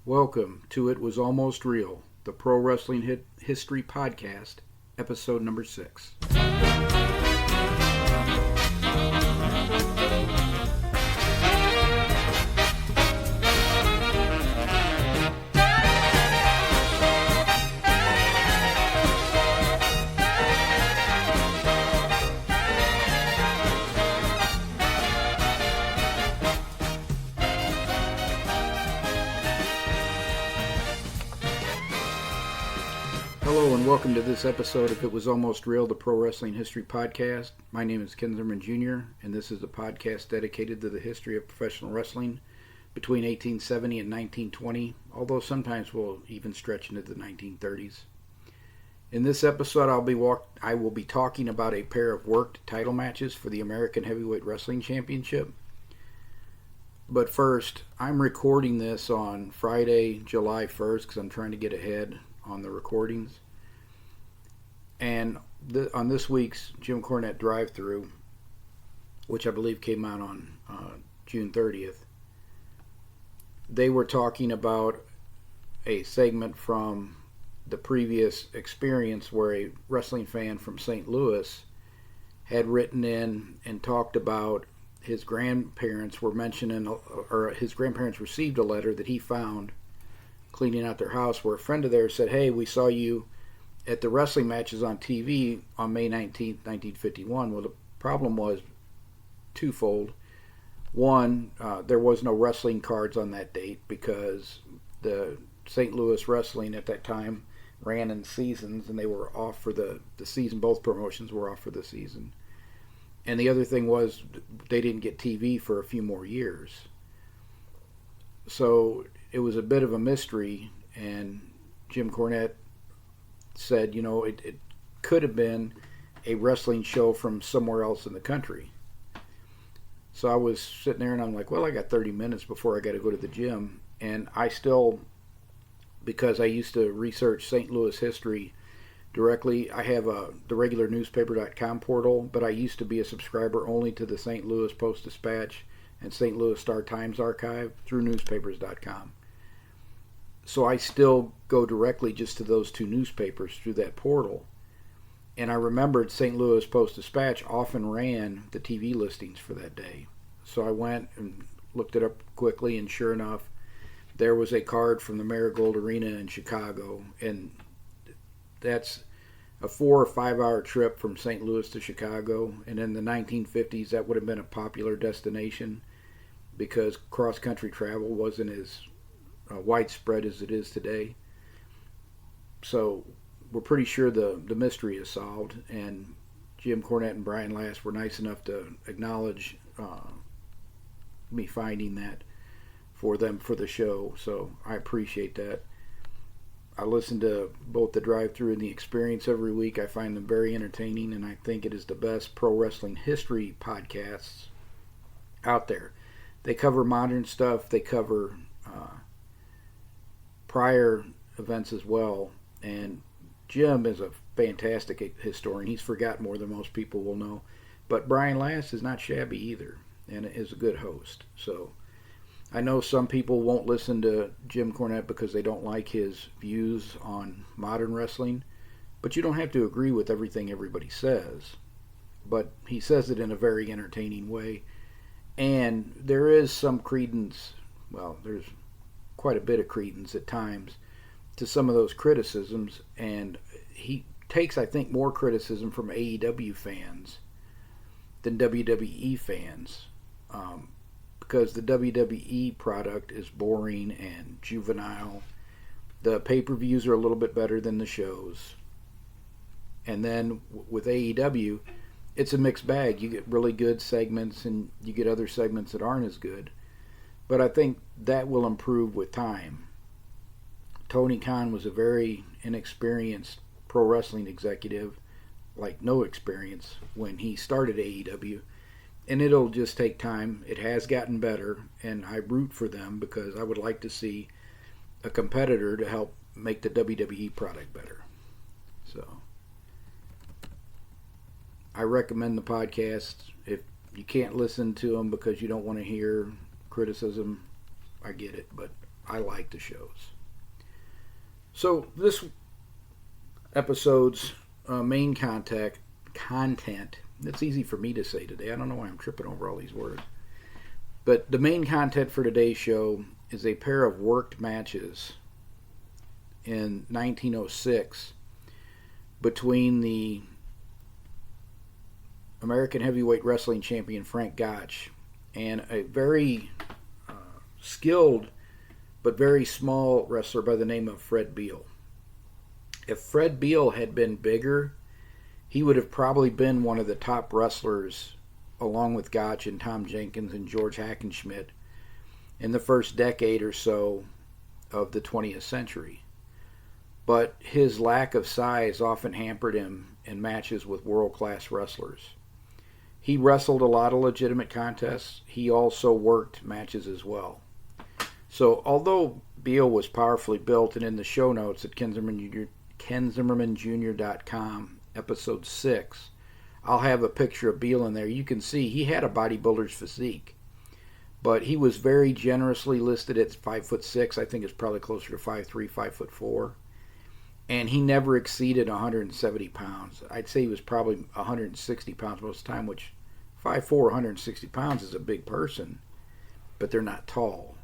Welcome to It Was Almost Real, the Pro Wrestling History Podcast, episode number 6. Hello and welcome to this episode of It Was Almost Real, the Pro Wrestling History Podcast. My name is Ken Zimmerman Jr., and this is a podcast dedicated to the history of professional wrestling between 1870 and 1920, although sometimes we'll even stretch into the 1930s. In this episode, I will be talking about a pair of worked title matches for the American Heavyweight Wrestling Championship. But first, I'm recording this on Friday, July 1st, because I'm trying to get ahead on the recordings. And on this week's Jim Cornette drive-thru, which I believe came out on June 30th, they were talking about a segment from the previous experience where a wrestling fan from St. Louis had written in and talked about his grandparents were mentioning, or his grandparents received a letter that he found cleaning out their house where a friend of theirs said, "Hey, we saw you at the wrestling matches on TV on May 19th, 1951. Well, the problem was twofold. One, there was no wrestling cards on that date because the St. Louis wrestling at that time ran in seasons and they were off for the season. Both promotions were off for the season. And the other thing was they didn't get TV for a few more years. So it was a bit of a mystery, and Jim Cornette said, it could have been a wrestling show from somewhere else in the country. So I was sitting there and I'm like, well, I got 30 minutes before I got to go to the gym. And I still, because I used to research St. Louis history directly, I have the regular newspaper.com portal, but I used to be a subscriber only to the St. Louis Post-Dispatch and St. Louis Star-Times archive through newspapers.com. So I still go directly just to those two newspapers through that portal. And I remembered St. Louis Post-Dispatch often ran the TV listings for that day. So I went and looked it up quickly, and sure enough, there was a card from the Marigold Arena in Chicago. And that's a 4 or 5 hour trip from St. Louis to Chicago. And in the 1950s, that would have been a popular destination because cross-country travel wasn't as widespread as it is today. So we're pretty sure the mystery is solved, and Jim Cornette and Brian Last were nice enough to acknowledge me finding that for them for the show, so I appreciate that. I listen to both the drive-thru and the experience every week. I find them very entertaining, and I think it is the best pro wrestling history podcasts out there. They cover modern stuff, they cover prior events as well, and Jim is a fantastic historian. He's forgotten more than most people will know, but Brian Last is not shabby either and is a good host. So I know some people won't listen to Jim Cornette because they don't like his views on modern wrestling, but you don't have to agree with everything everybody says, but he says it in a very entertaining way, and there is some credence, well, there's quite a bit of credence at times to some of those criticisms, and he takes, I think, more criticism from AEW fans than WWE fans, because the WWE product is boring and juvenile. The pay-per-views are a little bit better than the shows, and then with AEW, it's a mixed bag. You get really good segments and you get other segments that aren't as good. But I think that will improve with time. Tony Khan was a very inexperienced pro wrestling executive, like no experience, when he started AEW. And it'll just take time. It has gotten better, and I root for them because I would like to see a competitor to help make the WWE product better. So I recommend the podcast. If you can't listen to them because you don't want to hear criticism, I get it, but I like the shows. So this episode's main content, it's easy for me to say today. I don't know why I'm tripping over all these words. But the main content for today's show is a pair of worked matches in 1906 between the American Heavyweight Wrestling Champion Frank Gotch and a very skilled but very small wrestler by the name of Fred Beal. If Fred Beal had been bigger, he would have probably been one of the top wrestlers, along with Gotch and Tom Jenkins and George Hackenschmidt, in the first decade or so of the 20th century. But his lack of size often hampered him in matches with world-class wrestlers. He wrestled a lot of legitimate contests. He also worked matches as well. So although Beal was powerfully built, and in the show notes at KenZimmermanJr.com, episode 6, I'll have a picture of Beal in there. You can see he had a bodybuilder's physique, but he was very generously listed at 5'6". I think it's probably closer to 5'3", 5'4". And he never exceeded 170 pounds. I'd say he was probably 160 pounds most of the time, which 5'4", 160 pounds is a big person, but they're not tall,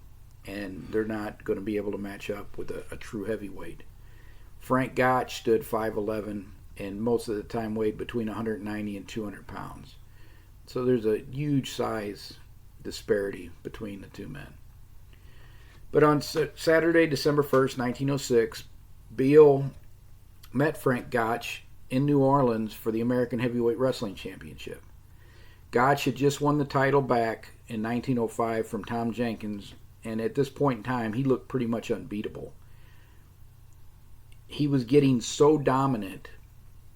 and they're not going to be able to match up with a true heavyweight. Frank Gotch stood 5'11", and most of the time weighed between 190 and 200 pounds. So there's a huge size disparity between the two men. But on Saturday, December 1st, 1906, Beal met Frank Gotch in New Orleans for the American Heavyweight Wrestling Championship. Gotch had just won the title back in 1905 from Tom Jenkins, and at this point in time, he looked pretty much unbeatable. He was getting so dominant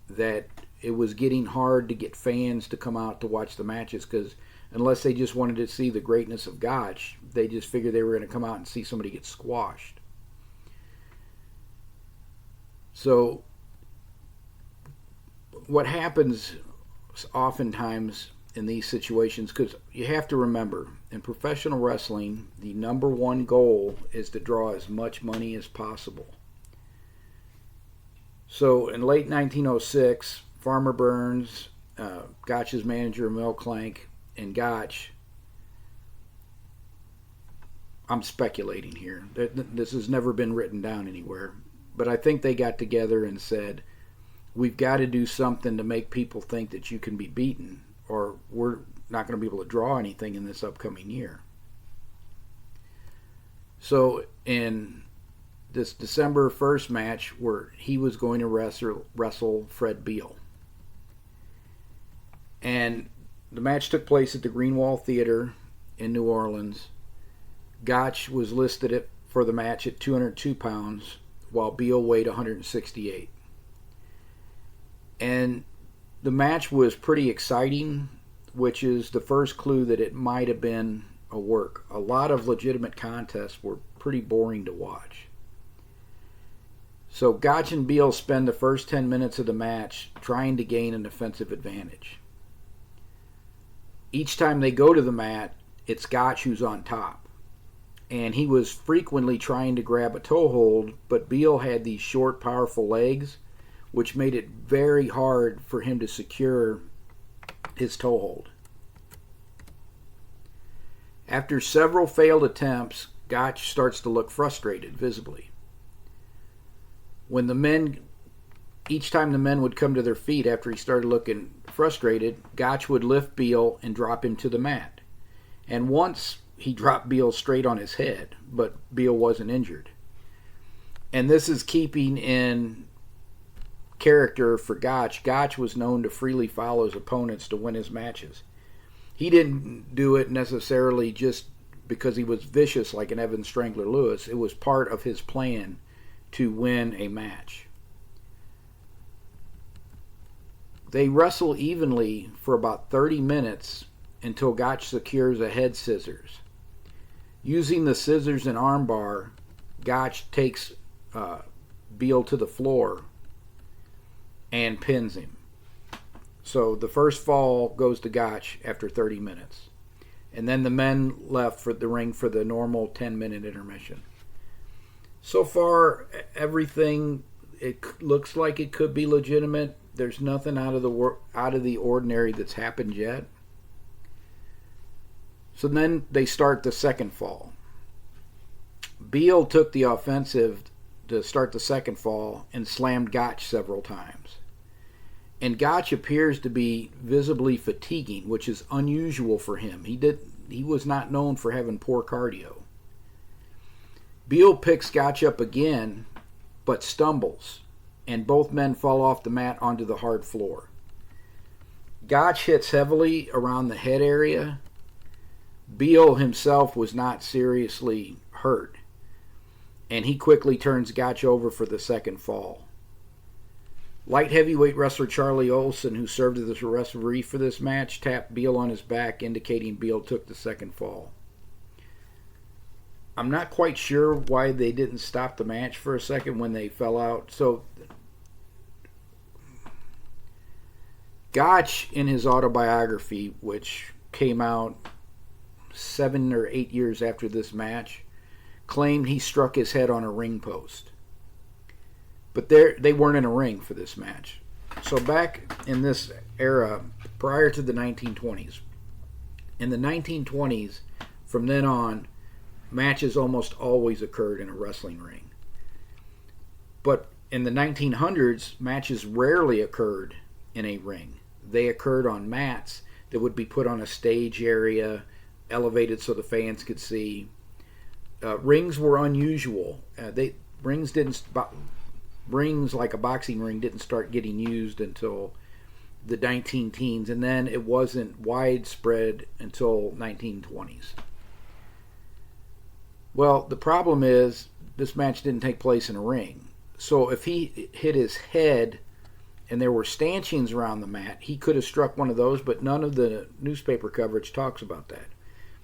that it was getting hard to get fans to come out to watch the matches, because unless they just wanted to see the greatness of Gotch, they just figured they were going to come out and see somebody get squashed. So what happens oftentimes in these situations, because you have to remember, in professional wrestling, the number one goal is to draw as much money as possible. So in late 1906, Farmer Burns, Gotch's manager Mel Clank, and Gotch, I'm speculating here, this has never been written down anywhere, but I think they got together and said, we've got to do something to make people think that you can be beaten, or we're not going to be able to draw anything in this upcoming year. So in this December 1st match, where he was going to wrestle Fred Beal, and the match took place at the Greenwall Theater in New Orleans. Gotch was listed for the match at 202 pounds, while Beal weighed 168. And the match was pretty exciting, which is the first clue that it might have been a work. A lot of legitimate contests were pretty boring to watch. So Gotch and Beal spend the first 10 minutes of the match trying to gain an offensive advantage. Each time they go to the mat, it's Gotch who's on top. And he was frequently trying to grab a toehold, but Beal had these short, powerful legs, which made it very hard for him to secure his toehold. After several failed attempts, Gotch starts to look frustrated, visibly. Each time the men would come to their feet after he started looking frustrated, Gotch would lift Beal and drop him to the mat. And once he dropped Beal straight on his head, but Beal wasn't injured. And this is keeping in character for Gotch. Gotch was known to freely foul his opponents to win his matches. He didn't do it necessarily just because he was vicious like an Evan Strangler Lewis. It was part of his plan to win a match. They wrestle evenly for about 30 minutes until Gotch secures a head scissors. Using the scissors and armbar, Gotch takes Beal to the floor and pins him. So the first fall goes to Gotch after 30 minutes. And then the men left for the ring for the normal 10-minute intermission. So far, everything it looks like it could be legitimate. There's nothing out of the ordinary that's happened yet. So then they start the second fall. Beal took the offensive to start the second fall and slammed Gotch several times. And Gotch appears to be visibly fatiguing, which is unusual for him. He was not known for having poor cardio. Beal picks Gotch up again, but stumbles, and both men fall off the mat onto the hard floor. Gotch hits heavily around the head area. Beal himself was not seriously hurt, and he quickly turns Gotch over for the second fall. Light heavyweight wrestler Charlie Olson, who served as the referee for this match, tapped Beal on his back, indicating Beal took the second fall. I'm not quite sure why they didn't stop the match for a second when they fell out. So, Gotch, in his autobiography, which came out 7 or 8 years after this match, claimed he struck his head on a ring post. But they weren't in a ring for this match. So back in this era, prior to the 1920s, in the 1920s, from then on, matches almost always occurred in a wrestling ring. But in the 1900s, matches rarely occurred in a ring. They occurred on mats that would be put on a stage area, elevated so the fans could see. Rings were unusual. Rings like a boxing ring didn't start getting used until the 19-teens, and then it wasn't widespread until 1920s. Well, the problem is this match didn't take place in a ring. So if he hit his head and there were stanchions around the mat, he could have struck one of those, but none of the newspaper coverage talks about that.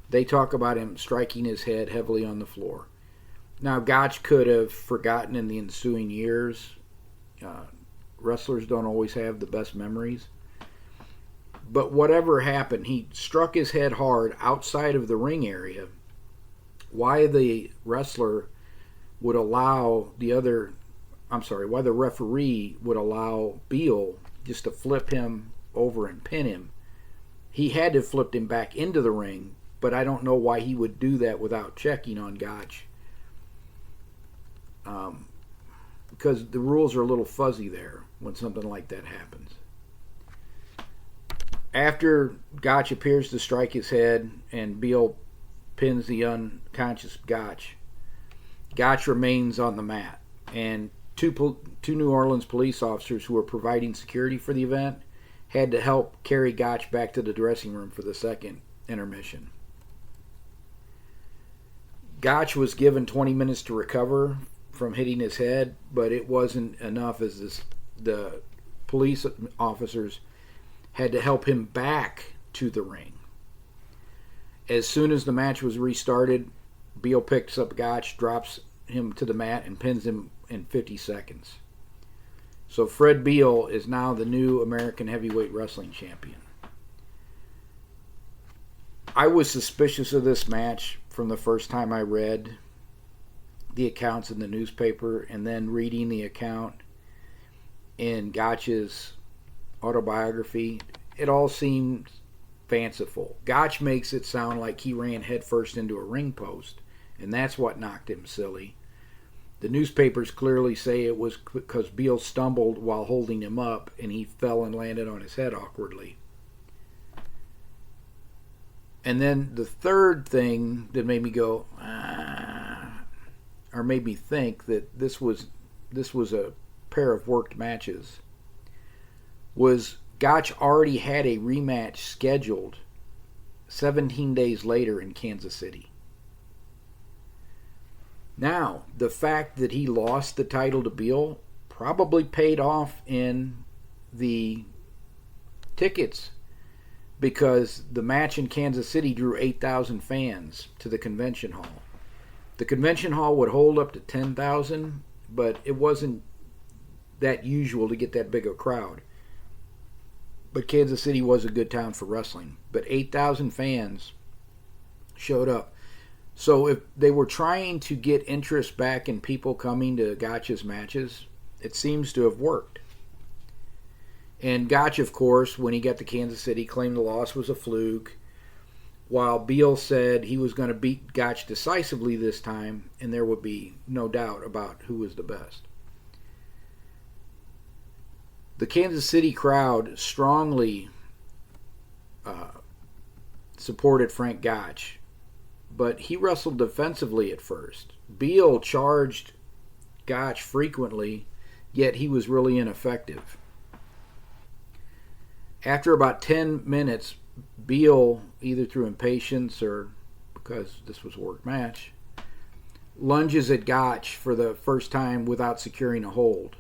They talk about him striking his head heavily on the floor. Now, Gotch could have forgotten in the ensuing years. Wrestlers don't always have the best memories. But whatever happened, he struck his head hard outside of the ring area. Why the referee would allow Beal just to flip him over and pin him. He had to have flipped him back into the ring, but I don't know why he would do that without checking on Gotch. Because the rules are a little fuzzy there when something like that happens. After Gotch appears to strike his head and Beal pins the unconscious Gotch, Gotch remains on the mat, and two New Orleans police officers who were providing security for the event had to help carry Gotch back to the dressing room for the second intermission. Gotch was given 20 minutes to recover from hitting his head, but it wasn't enough, as the police officers had to help him back to the ring. As soon as the match was restarted, Beal picks up Gotch, drops him to the mat, and pins him in 50 seconds. So Fred Beal is now the new American Heavyweight Wrestling Champion. I was suspicious of this match from the first time I read the accounts in the newspaper, and then reading the account in Gotch's autobiography. It all seemed fanciful. Gotch makes it sound like he ran headfirst into a ring post, and that's what knocked him silly. The newspapers clearly say it was because Beal stumbled while holding him up, and he fell and landed on his head awkwardly. And then the third thing that made me go, or made me think that this was a pair of worked matches, was Gotch already had a rematch scheduled 17 days later in Kansas City. Now, the fact that he lost the title to Beal probably paid off in the tickets, because the match in Kansas City drew 8,000 fans to the convention hall. The convention hall would hold up to 10,000, but it wasn't that usual to get that big a crowd. But Kansas City was a good town for wrestling. But 8,000 fans showed up. So if they were trying to get interest back in people coming to Gotch's matches, it seems to have worked. And Gotch, of course, when he got to Kansas City, claimed the loss was a fluke, while Beal said he was going to beat Gotch decisively this time, and there would be no doubt about who was the best. The Kansas City crowd strongly supported Frank Gotch, but he wrestled defensively at first. Beal charged Gotch frequently, yet he was really ineffective. After about 10 minutes, Beal, either through impatience or because this was a work match, lunges at Gotch for the first time without securing a hold.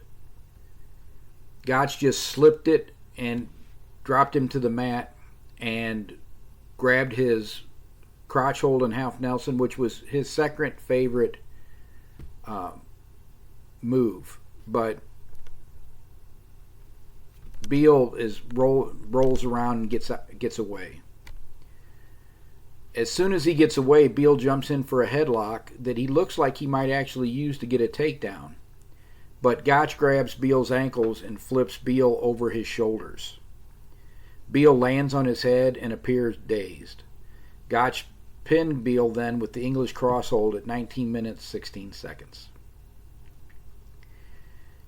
Gotch just slipped it and dropped him to the mat and grabbed his crotch hold and half Nelson, which was his second favorite move. But Beal rolls around and gets away. As soon as he gets away, Beal jumps in for a headlock that he looks like he might actually use to get a takedown. But Gotch grabs Beal's ankles and flips Beal over his shoulders. Beal lands on his head and appears dazed. Gotch pinned Beal then with the English crosshold at 19 minutes 16 seconds.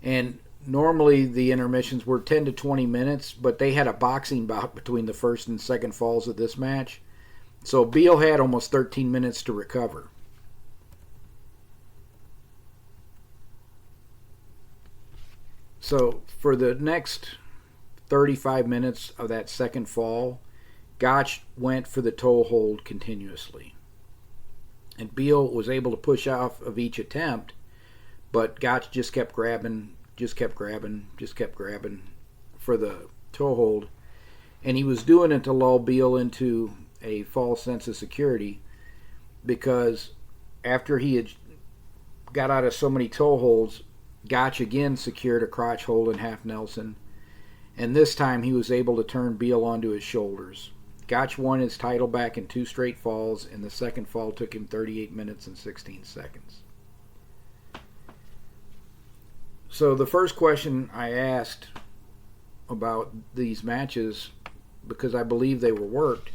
And normally the intermissions were 10 to 20 minutes, but they had a boxing bout between the first and second falls of this match. So Beal had almost 13 minutes to recover. So for the next 35 minutes of that second fall, Gotch went for the toe hold continuously. And Beal was able to push off of each attempt, but Gotch just kept grabbing for the toe hold. And he was doing it to lull Beal into a false sense of security, because after he had got out of so many toe holds, Gotch again secured a crotch hold and half Nelson, and this time he was able to turn Beal onto his shoulders. Gotch won his title back in 2 straight falls, and the second fall took him 38 minutes and 16 seconds. So the first question I asked about these matches, because I believe they were worked,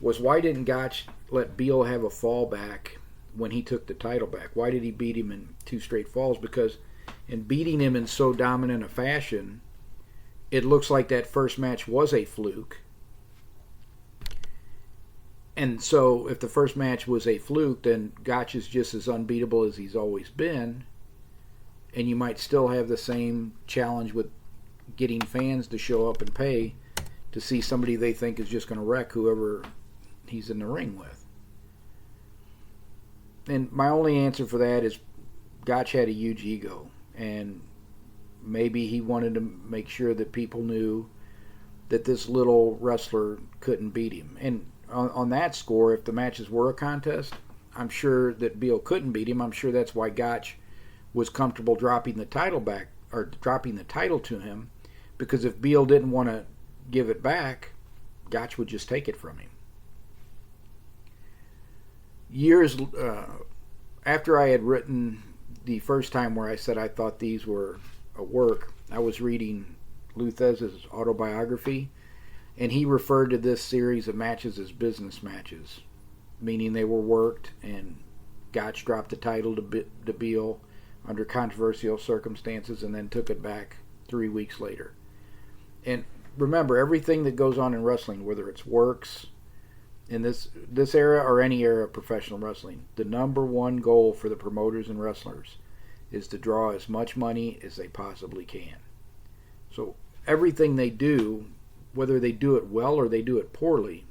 was why didn't Gotch let Beal have a fallback when he took the title back? Why did he beat him in 2 straight falls? Because in beating him in so dominant a fashion, it looks like that first match was a fluke. And so if the first match was a fluke, then Gotch is just as unbeatable as he's always been. And you might still have the same challenge with getting fans to show up and pay to see somebody they think is just going to wreck whoever he's in the ring with. And my only answer for that is Gotch had a huge ego, and maybe he wanted to make sure that people knew that this little wrestler couldn't beat him. And on that score, if the matches were a contest, I'm sure that Beal couldn't beat him. I'm sure that's why Gotch was comfortable dropping the title back, or dropping the title to him, because if Beal didn't want to give it back, Gotch would just take it from him. Years after I had written the first time where I said I thought these were a work, I was reading Lou Thesz's autobiography, and he referred to this series of matches as business matches, meaning they were worked, and Gotch dropped the title to Beal under controversial circumstances and then took it back 3 weeks later. And remember, everything that goes on in wrestling, whether it's works in this era or any era of professional wrestling, the number one goal for the promoters and wrestlers is to draw as much money as they possibly can. So everything they do, whether they do it well or they do it poorly,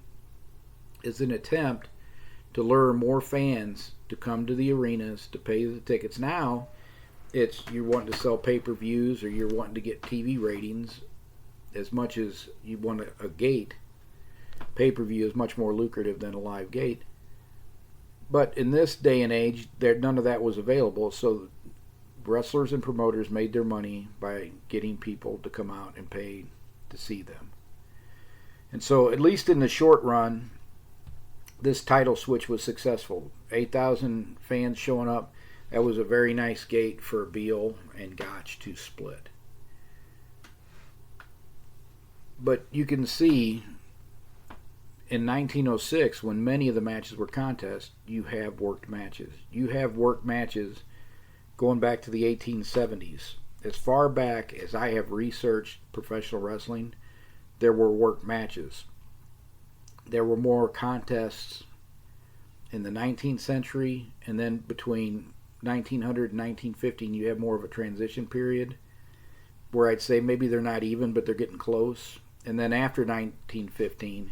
is an attempt to lure more fans to come to the arenas to pay the tickets. Now, it's you're wanting to sell pay-per-views or you're wanting to get TV ratings as much as you want a gate. Pay-per-view is much more lucrative than a live gate. But in this day and age, none of that was available, so wrestlers and promoters made their money by getting people to come out and pay to see them. And so, at least in the short run, this title switch was successful. 8,000 fans showing up. That was a very nice gate for Beal and Gotch to split. But you can see in 1906, when many of the matches were contests, you have worked matches. You have worked matches going back to the 1870s. As far back as I have researched professional wrestling, there were worked matches. There were more contests in the 19th century, and then between 1900 and 1915, you have more of a transition period where I'd say maybe they're not even, but they're getting close. And then after 1915,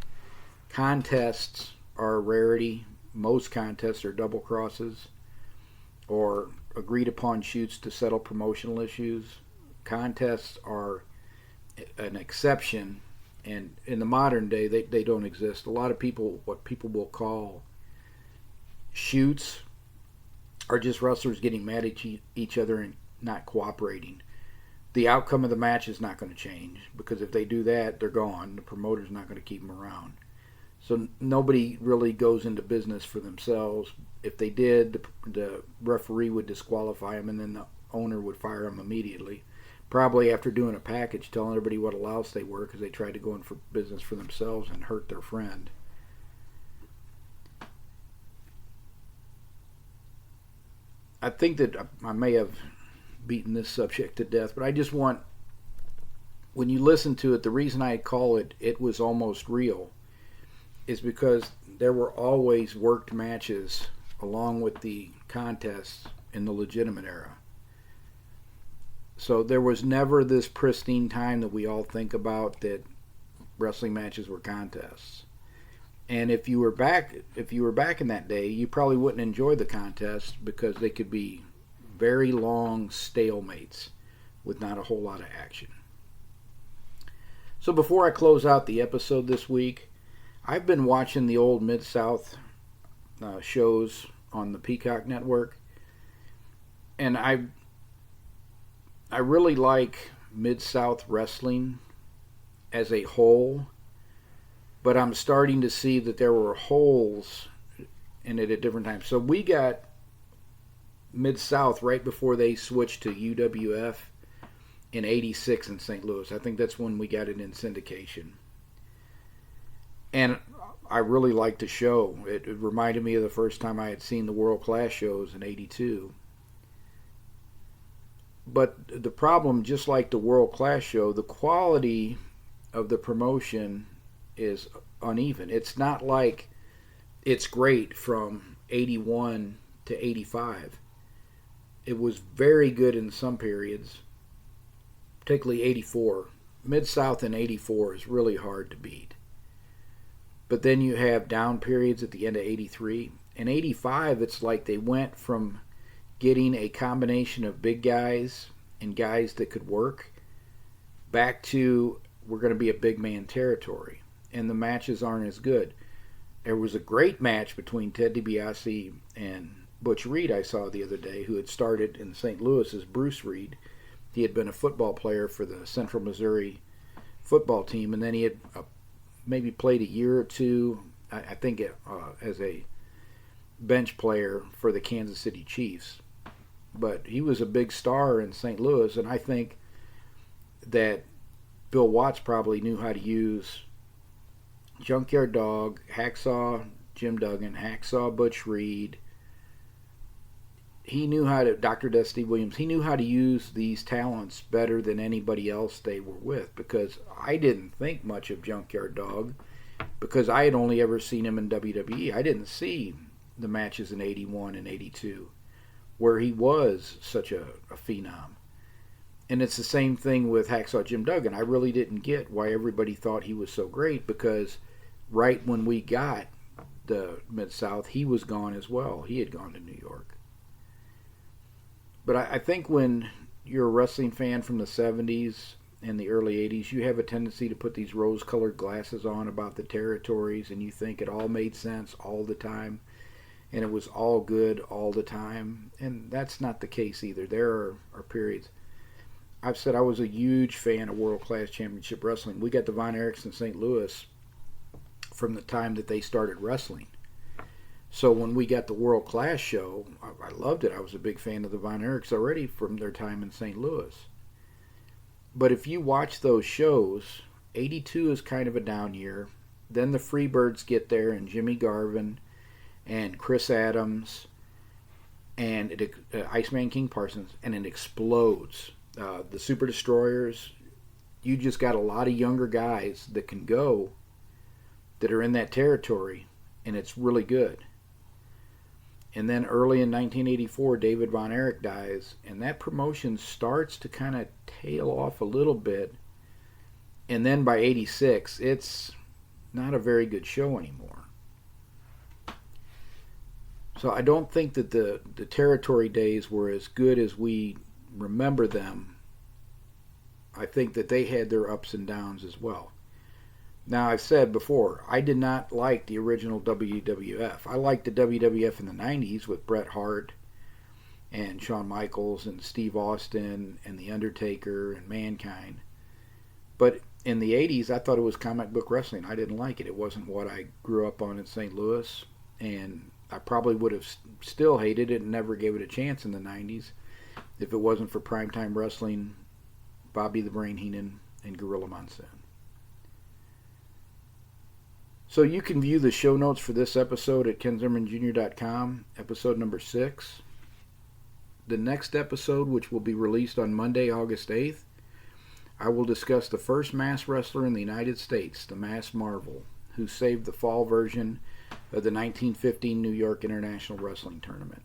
contests are a rarity. Most contests are double crosses or agreed upon shoots to settle promotional issues. Contests are an exception, and in the modern day, they don't exist. A lot of people, what people will call shoots, are just wrestlers getting mad at each other and not cooperating. The outcome of the match is not going to change, because if they do that, they're gone. The promoter's not going to keep them around. So nobody really goes into business for themselves. If they did, the referee would disqualify them, and then the owner would fire them immediately. Probably after doing a package telling everybody what a louse they were because they tried to go in for business for themselves and hurt their friend. I think that I may have beaten this subject to death, but I just want, when you listen to it, the reason I call it "It Was Almost Real" is because there were always worked matches along with the contests in the legitimate era. So there was never this pristine time that we all think about that wrestling matches were contests. And if you were back in that day, you probably wouldn't enjoy the contests because they could be very long stalemates with not a whole lot of action. So before I close out the episode this week, I've been watching the old Mid-South shows on the Peacock Network, and I really like Mid-South wrestling as a whole, but I'm starting to see that there were holes in it at different times. So we got Mid-South right before they switched to UWF in '86 in St. Louis. I think that's when we got it in syndication. And I really liked the show. It reminded me of the first time I had seen the World Class shows in '82. But the problem, just like the World Class show, the quality of the promotion is uneven. It's not like it's great from '81 to '85. It was very good in some periods, particularly '84. Mid-South in '84 is really hard to beat. But then you have down periods at the end of '83. In '85, it's like they went from getting a combination of big guys and guys that could work back to we're going to be a big man territory. And the matches aren't as good. There was a great match between Ted DiBiase and Butch Reed I saw the other day, who had started in St. Louis as Bruce Reed. He had been a football player for the Central Missouri football team, and then he had maybe played a year or two, I think, as a bench player for the Kansas City Chiefs. But he was a big star in St. Louis, and I think that Bill Watts probably knew how to use Junkyard Dog, Hacksaw Jim Duggan, Hacksaw Butch Reed. He knew how to, Dr. Dusty Williams, he knew how to use these talents better than anybody else they were with, because I didn't think much of Junkyard Dog because I had only ever seen him in WWE. I didn't see the matches in '81 and '82 where he was such a phenom. And it's the same thing with Hacksaw Jim Duggan. I really didn't get why everybody thought he was so great, because right when we got the Mid-South, he was gone as well. He had gone to New York. But I think when you're a wrestling fan from the 70s and the early 80s, you have a tendency to put these rose-colored glasses on about the territories, and you think it all made sense all the time, and it was all good all the time. And that's not the case either. There are periods. I've said I was a huge fan of World Class Championship Wrestling. We got the Von Erichs in St. Louis from the time that they started wrestling. So when we got the World Class show, I loved it. I was a big fan of the Von Erichs already from their time in St. Louis. But if you watch those shows, 82 is kind of a down year. Then the Freebirds get there, and Jimmy Garvin and Chris Adams and Iceman King Parsons, and it explodes. The Super Destroyers, you just got a lot of younger guys that can go, that are in that territory, and it's really good. And then early in 1984, David Von Erich dies, and that promotion starts to kind of tail off a little bit. And then by 86, it's not a very good show anymore. So I don't think that the territory days were as good as we remember them. I think that they had their ups and downs as well. Now, I've said before, I did not like the original WWF. I liked the WWF in the 90s with Bret Hart and Shawn Michaels and Steve Austin and The Undertaker and Mankind. But in the 80s, I thought it was comic book wrestling. I didn't like it. It wasn't what I grew up on in St. Louis. And I probably would have still hated it and never gave it a chance in the 90s if it wasn't for Primetime Wrestling, Bobby the Brain Heenan, and Gorilla Monsoon. So you can view the show notes for this episode at kenzimmermanjr.com, episode number 6. The next episode, which will be released on Monday, August 8th, I will discuss the first mass wrestler in the United States, the Mass Marvel, who saved the fall version of the 1915 New York International Wrestling Tournament.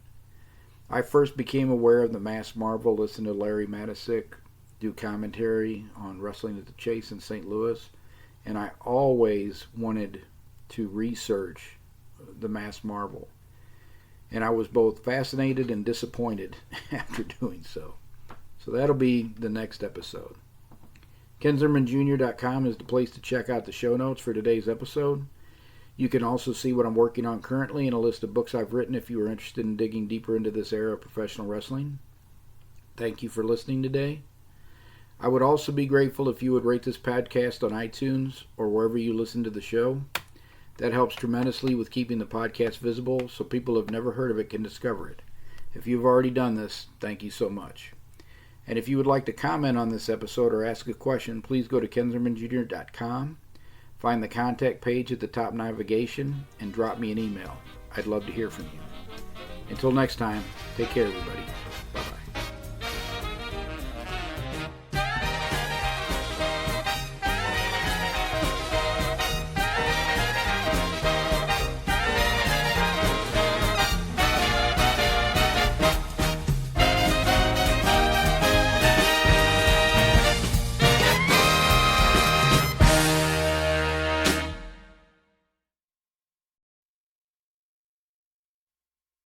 I first became aware of the Mass Marvel listening to Larry Matisick do commentary on Wrestling at the Chase in St. Louis, and I always wanted to research the Mass Marvel. And I was both fascinated and disappointed after doing so. So that'll be the next episode. KenZimmermanJr.com is the place to check out the show notes for today's episode. You can also see what I'm working on currently and a list of books I've written if you are interested in digging deeper into this era of professional wrestling. Thank you for listening today. I would also be grateful if you would rate this podcast on iTunes or wherever you listen to the show. That helps tremendously with keeping the podcast visible so people who have never heard of it can discover it. If you've already done this, thank you so much. And if you would like to comment on this episode or ask a question, please go to kenzimmermanjr.com, find the contact page at the top navigation, and drop me an email. I'd love to hear from you. Until next time, take care, everybody.